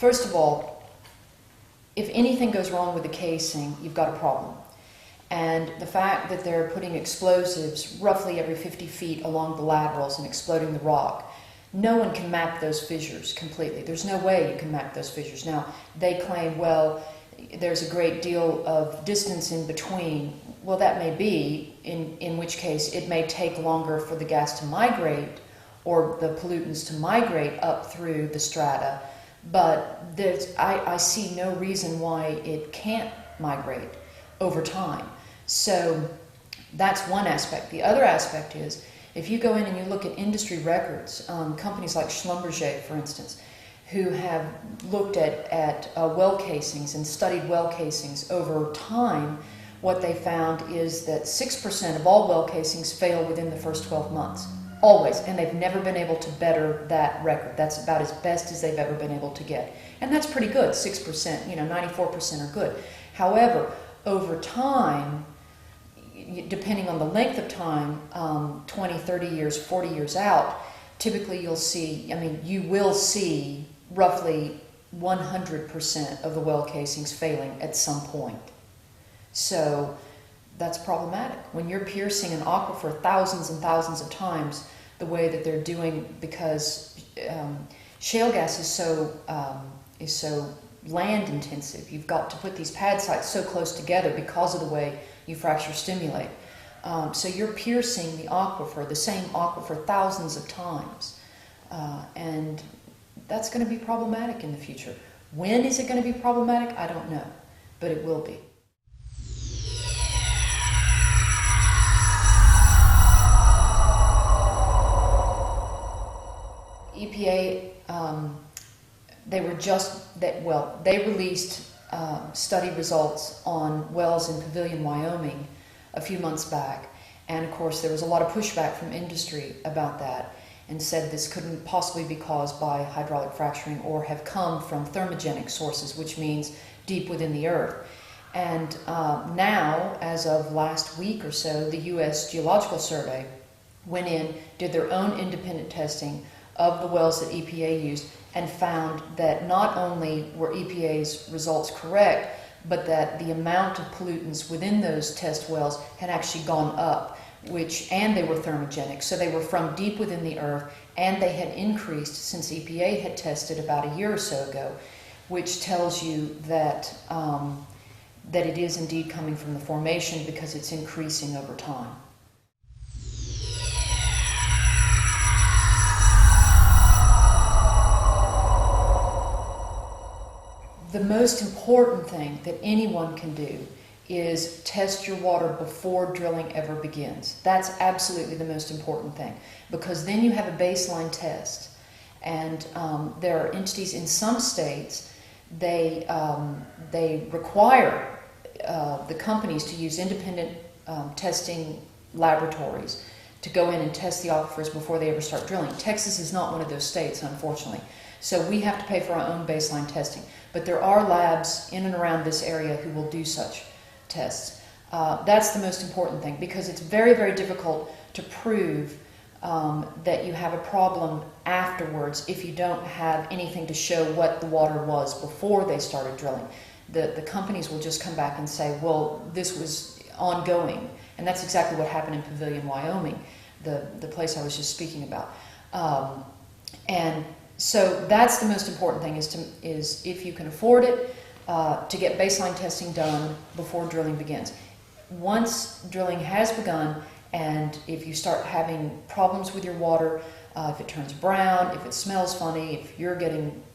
first of all, if anything goes wrong with the casing, you've got a problem. And the fact that they're putting explosives roughly every 50 feet along the laterals and exploding the rock, no one can map those fissures completely. There's no way you can map those fissures. Now, they claim, well, there's a great deal of distance in between. Well, that may be, in which case it may take longer for the gas to migrate or the pollutants to migrate up through the strata, but I see no reason why it can't migrate over time. So that's one aspect. The other aspect is, if you go in and you look at industry records, companies like Schlumberger, for instance, who have looked at well casings and studied well casings over time, what they found is that 6% of all well casings fail within the first 12 months. Always. And they've never been able to better that record. That's about as best as they've ever been able to get. And that's pretty good. 6%, 94% are good. However, over time, depending on the length of time, 20, 30 years, 40 years out, typically you will see roughly 100% of the well casings failing at some point. So that's problematic. When you're piercing an aquifer thousands and thousands of times the way that they're doing, because shale gas is so land intensive. You've got to put these pad sites so close together because of the way you fracture stimulate. So you're piercing the aquifer, the same aquifer, thousands of times. And that's going to be problematic in the future. When is it going to be problematic? I don't know, but it will be. EPA, they released study results on wells in Pavilion, Wyoming a few months back. And of course, there was a lot of pushback from industry about that, and said this couldn't possibly be caused by hydraulic fracturing or have come from thermogenic sources, which means deep within the earth. And now, as of last week or so, the U.S. Geological Survey went in, did their own independent testing of the wells that EPA used, and found that not only were EPA's results correct, but that the amount of pollutants within those test wells had actually gone up, and they were thermogenic, so they were from deep within the earth, and they had increased since EPA had tested about a year or so ago, which tells you that that it is indeed coming from the formation, because it's increasing over time. The most important thing that anyone can do is test your water before drilling ever begins. That's absolutely the most important thing, because then you have a baseline test. And there are entities in some states, they require the companies to use independent testing laboratories to go in and test the aquifers before they ever start drilling. Texas is not one of those states, unfortunately. So we have to pay for our own baseline testing. But there are labs in and around this area who will do such tests. That's the most important thing, because it's very, very difficult to prove that you have a problem afterwards if you don't have anything to show what the water was before they started drilling. The companies will just come back and say, well, this was ongoing. And that's exactly what happened in Pavilion, Wyoming, the place I was just speaking about. And so that's the most important thing, is if you can afford it, to get baseline testing done before drilling begins. Once drilling has begun, and if you start having problems with your water, if it turns brown, if it smells funny, if you're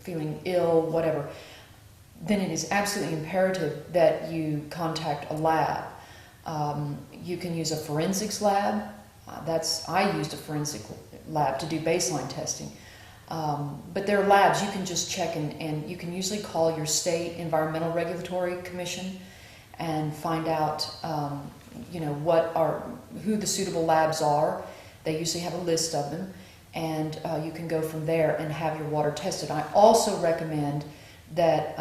feeling ill, whatever, then it is absolutely imperative that you contact a lab. You can use a forensics lab. I used a forensic lab to do baseline testing. But there are labs you can just check, and you can usually call your state environmental regulatory commission and find out who the suitable labs are. They usually have a list of them, and you can go from there and have your water tested. I also recommend that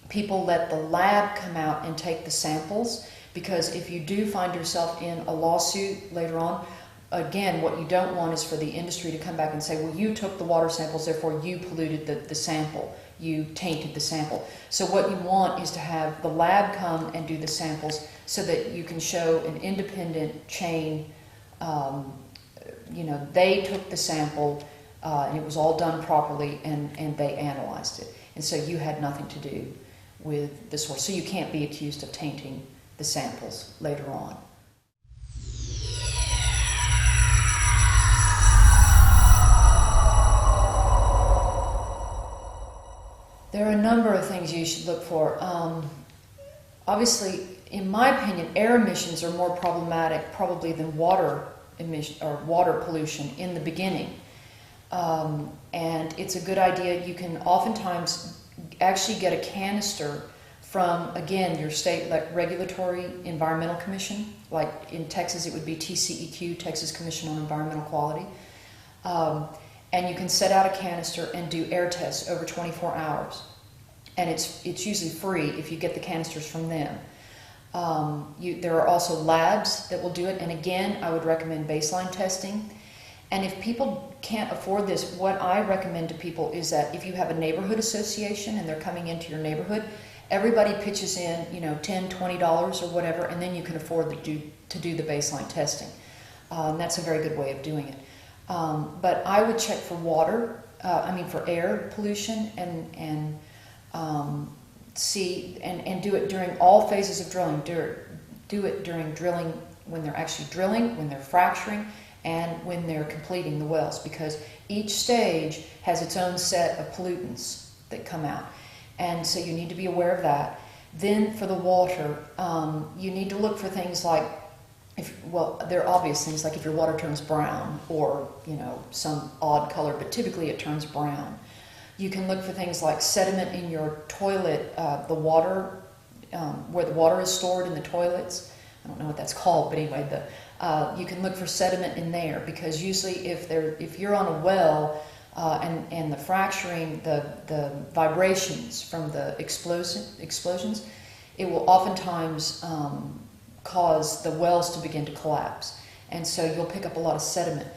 people let the lab come out and take the samples, because if you do find yourself in a lawsuit later on, again, what you don't want is for the industry to come back and say, well, you took the water samples, therefore you polluted the sample. you tainted the sample. So what you want is to have the lab come and do the samples so that you can show an independent chain. They took the sample and it was all done properly, and they analyzed it. And so you had nothing to do with the source. So you can't be accused of tainting the samples later on. There are a number of things you should look for. Obviously, in my opinion, air emissions are more problematic probably than water emission or water pollution in the beginning. And it's a good idea. You can oftentimes actually get a canister from, again, your state regulatory environmental commission. Like in Texas, it would be TCEQ, Texas Commission on Environmental Quality. And you can set out a canister and do air tests over 24 hours. And it's usually free if you get the canisters from them. There are also labs that will do it. And again, I would recommend baseline testing. And if people can't afford this, what I recommend to people is that if you have a neighborhood association and they're coming into your neighborhood, everybody pitches in, $10, $20 or whatever, and then you can afford to do the baseline testing. That's a very good way of doing it. But I would check for for air pollution and see and do it during all phases of drilling. Do it during drilling, when they're actually drilling, when they're fracturing, and when they're completing the wells, because each stage has its own set of pollutants that come out. And so you need to be aware of that. Then for the water, you need to look for things like, there are obvious things like if your water turns brown or, some odd color, but typically it turns brown. You can look for things like sediment in your toilet, the water, where the water is stored in the toilets. I don't know what that's called, but anyway, you can look for sediment in there, because usually if you're on a well and the fracturing, the vibrations from the explosions, it will oftentimes cause the wells to begin to collapse. And so you'll pick up a lot of sediment.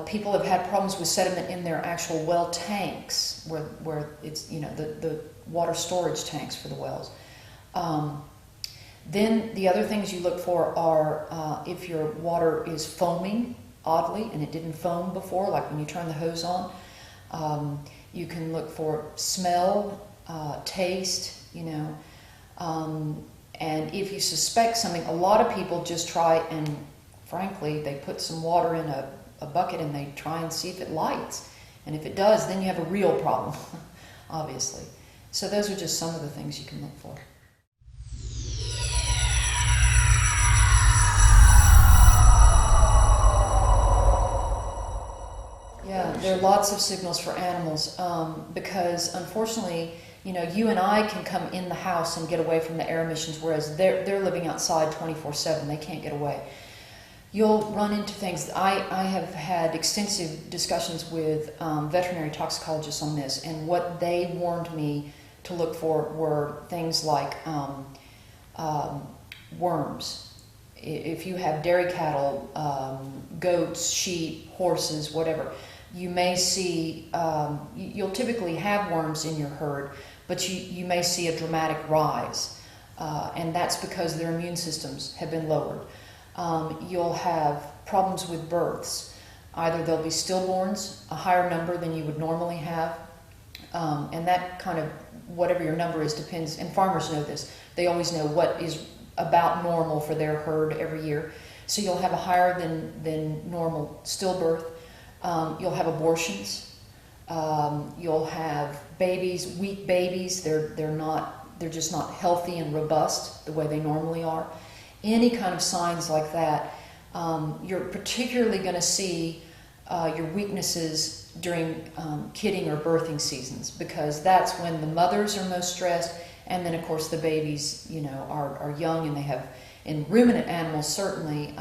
People have had problems with sediment in their actual well tanks, where it's, the water storage tanks for the wells. Then the other things you look for are if your water is foaming oddly and it didn't foam before, like when you turn the hose on. You can look for smell, taste, and if you suspect something, a lot of people just try and, frankly, they put some water in a bucket and they try and see if it lights. And if it does, then you have a real problem, obviously. So those are just some of the things you can look for. Yeah, there are lots of signals for animals because, unfortunately, you and I can come in the house and get away from the air emissions, whereas they're living outside 24/7. They can't get away. You'll run into things. I have had extensive discussions with veterinary toxicologists on this, and what they warned me to look for were things like worms. If you have dairy cattle, goats, sheep, horses, whatever, you may see, you'll typically have worms in your herd, but you may see a dramatic rise, and that's because their immune systems have been lowered. You'll have problems with births. Either there'll be stillborns, a higher number than you would normally have, and that kind of, whatever your number is, depends, and farmers know this. They always know what is about normal for their herd every year. So you'll have a higher than normal stillbirth. You'll have abortions. You'll have babies, weak babies. They're just not healthy and robust the way they normally are. Any kind of signs like that, you're particularly going to see your weaknesses during kidding or birthing seasons, because that's when the mothers are most stressed, and then of course the babies, are young, and they have, in ruminant animals certainly,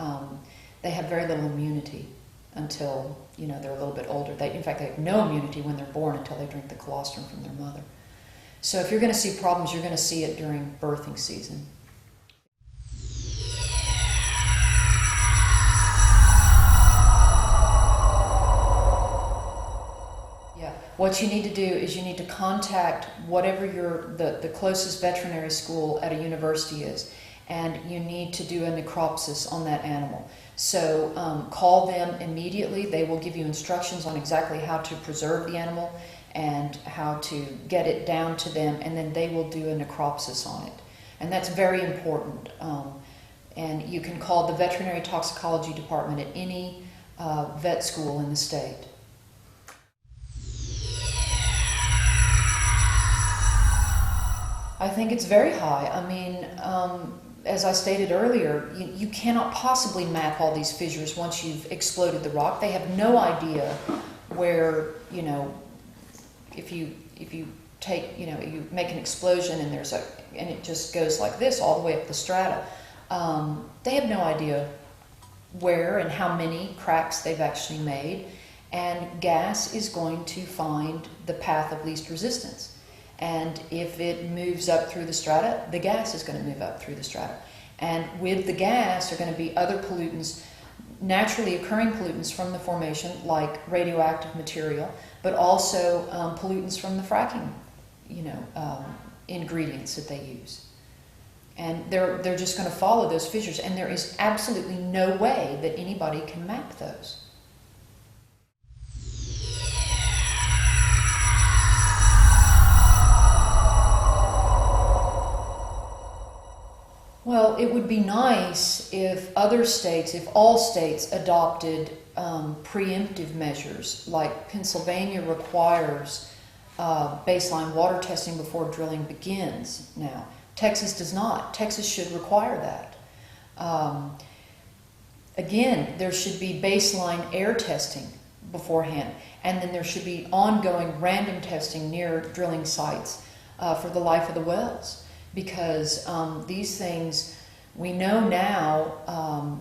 they have very little immunity until they're a little bit older. In fact, they have no immunity when they're born until they drink the colostrum from their mother. So if you're going to see problems, you're going to see it during birthing season. Yeah, what you need to do is you need to contact whatever the closest veterinary school at a university is, and you need to do a necropsis on that animal. So call them immediately. They will give you instructions on exactly how to preserve the animal and how to get it down to them, and then they will do a necropsis on it. And that's very important. And you can call the veterinary toxicology department at any vet school in the state. I think it's very high. I mean, as I stated earlier, you cannot possibly map all these fissures once you've exploded the rock. They have no idea where, you know, if you take, you know, you make an explosion and and it just goes like this all the way up the strata. They have no idea where and how many cracks they've actually made, and gas is going to find the path of least resistance. And if it moves up through the strata, the gas is going to move up through the strata. And with the gas are going to be other pollutants, naturally occurring pollutants from the formation, like radioactive material, but also pollutants from the fracking, you know, ingredients that they use. And they're just going to follow those fissures, and there is absolutely no way that anybody can map those. Well, it would be nice if other states, if all states adopted preemptive measures, like Pennsylvania requires baseline water testing before drilling begins now. Texas does not. Texas should require that. Again, there should be baseline air testing beforehand, and then there should be ongoing random testing near drilling sites for the life of the wells. Because these things, we know now,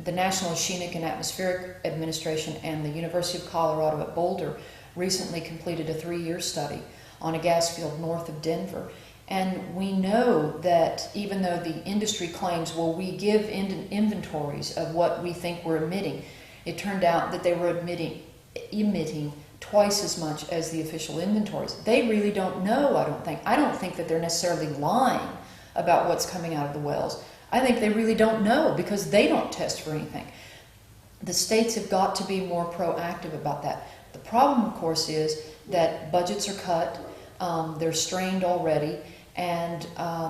the National Oceanic and Atmospheric Administration and the University of Colorado at Boulder recently completed a 3-year study on a gas field north of Denver. And we know that even though the industry claims, well, we give inventories of what we think we're emitting, it turned out that they were emitting twice as much as the official inventories. They really don't know, I don't think. I don't think that they're necessarily lying about what's coming out of the wells. I think they really don't know because they don't test for anything. The states have got to be more proactive about that. The problem, of course, is that budgets are cut, they're strained already, and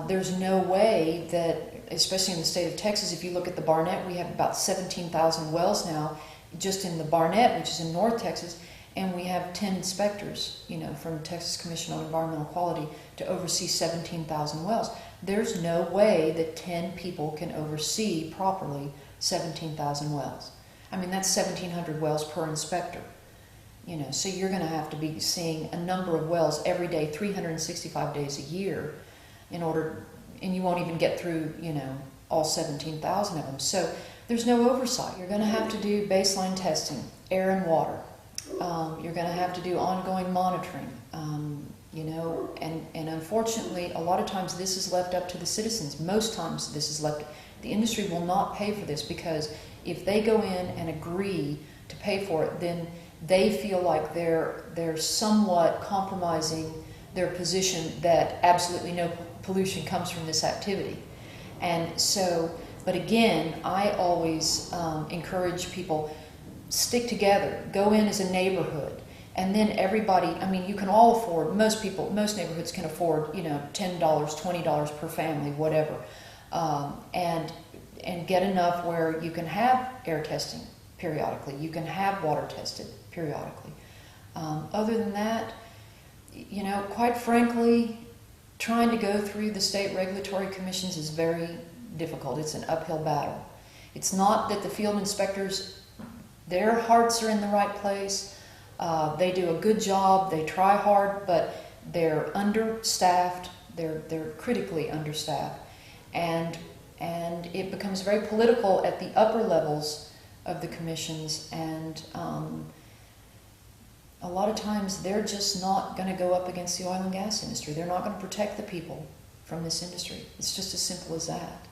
there's no way that, especially in the state of Texas, if you look at the Barnett, we have about 17,000 wells now just in the Barnett, which is in North Texas, and we have 10 inspectors, you know, from the Texas Commission on Environmental Quality to oversee 17,000 wells. There's no way that 10 people can oversee properly 17,000 wells. I mean, that's 1,700 wells per inspector. You know, so you're going to have to be seeing a number of wells every day, 365 days a year, in order, and you won't even get through, you know, all 17,000 of them. So there's no oversight. You're going to have to do baseline testing, air and water. You're going to have to do ongoing monitoring, you know, and unfortunately, a lot of times this is left up to the citizens. Most times this is left, the industry will not pay for this, because if they go in and agree to pay for it, then they feel like they're somewhat compromising their position that absolutely no pollution comes from this activity. And so, but again, I always encourage people, stick together, go in as a neighborhood, and then everybody, I mean, you can all afford, most neighborhoods can afford, you know, $10, $20 per family, whatever, and get enough where you can have air testing periodically, you can have water tested periodically. Other than that, you know, quite frankly, trying to go through the state regulatory commissions is very difficult. It's an uphill battle. It's not that the field inspectors, their hearts are in the right place. They do a good job. They try hard, but they're understaffed. They're critically understaffed, and it becomes very political at the upper levels of the commissions. And a lot of times they're just not going to go up against the oil and gas industry. They're not going to protect the people from this industry. It's just as simple as that.